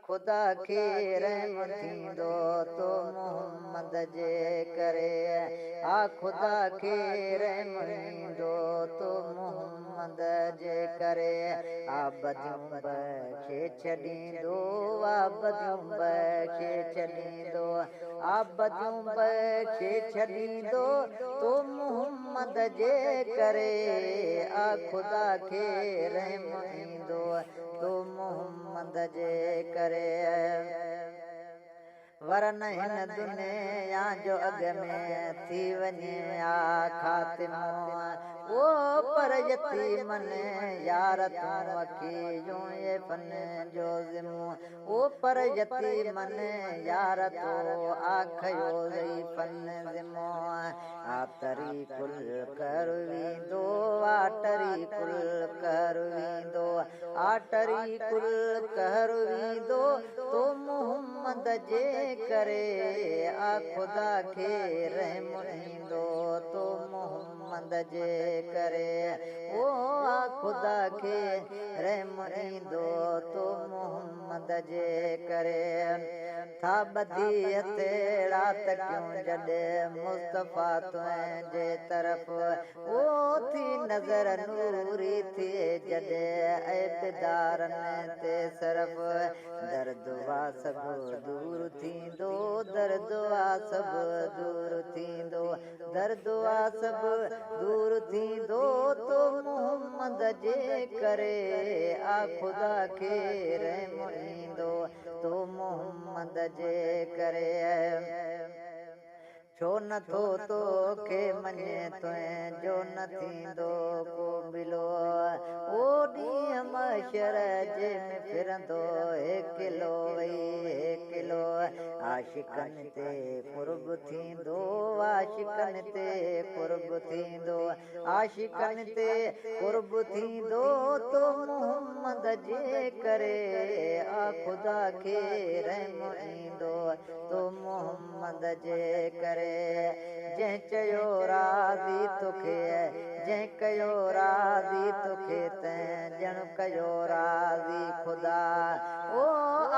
खुदा खे रहम थींदो तो मोहम्मद जे करे आ खुदा खे रहम थींदो तो मोहम्मद जे करे आ बदियूं बख़्शे छॾींदो आ बदियूं बख़्शे छॾींदो आ बदियूं बख़्शे छॾींदो तो मोहम्मद जे करे आ खुदा खे रहम थींदो तो मोहम्मद जे करे वरन हिन दुनिया जो अॻ में थी वञे आ ख़ातिमो ओ पर यतीमन यार तूं अखियूं ये फन जो ज़िमो ओ पर यतीमन यार तो आखियो ज़ई फन ज़िमो आतरी कुल करवींदो आटरी कुल करवींदो आटरी कुल करवींदो तो मोहम्मद जे करे आ खुदा खे रहम थींदो तो मोहम्मद जे करे ओ आ खुदा खे रहम थींदो तो मोहम्मद जे करे था ॿधी हथेड़ा त क्यों जॾहिं मुस्तफ़ा तुंहिंजे तरफ़ ओ थी नज़र नूरी थिए जॾहिं ऐबदारनि ते सरफ़ दर्द वा सभु दूर थींदो दर्द वा सभु दूर थींदो दर्द वा सभु दूर थींदो तो मोहम्मद जे करे आ खुदा खे रहम थींदो तो मोहम्मद जे करे छो नथो तोखे मञे तुंहिंजो न थींदो को बिलो ओ ॾींहुं महशर जे में फिरंदो हे किलो वई हे किलो आशिकनि ते क़ुर्ब थींदो आशिकनि ते क़ुर्ब थींदो आशिकनि ते क़ुर्ब थींदो तो मोहम्मद जे करे आ खुदा खे रहम थींदो तो मोहम्मद जे करे जंहिं चयो राज़ी तोखे जंहिं कयो राज़ी तोखे तंहिं ॼण कयो राज़ी ख़ुदा ओ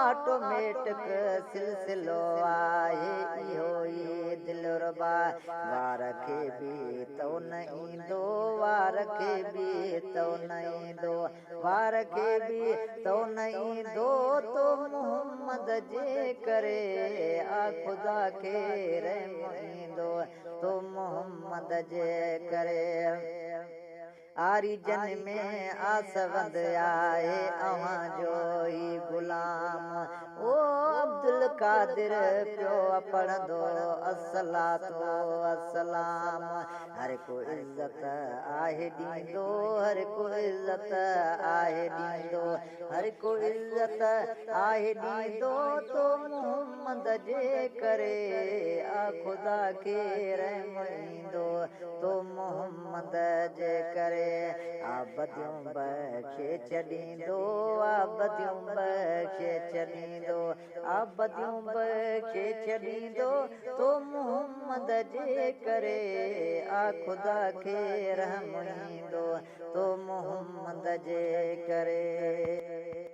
ऑटोमेटिक सिलसिलो आहे इहो ई दिलरुबा वार खे बि तो न ईंदो वार खे बि तो न ईंदो वार खे बि तो न ईंदो तो मोहम्मद जे करे आ खुदा खे रहम थींदो तो मोहम्मद जे करे आरिजन में आसवंद आहे अव्हां जो ई गुलाम ओ अब्दुल कादिर पियो पढ़ंदो अस्सलातो अस्सलाम हर को इज़त आहे ॾींदो हर को इज़त आहे ॾींदो हर को इज़त आहे ॾींदो तो मोहम्मद जे करे आ खुदा खे रहम थींदो तो मोहम्मद जे करे आबदियूं बख़्शे छॾींदो आबदियूं बख़्शे छॾींदो आबदियूं बख़्शे छॾींदो तो मोहम्मद जे करे आ खुदा खे रहम थींदो तो मोहम्मद जे करे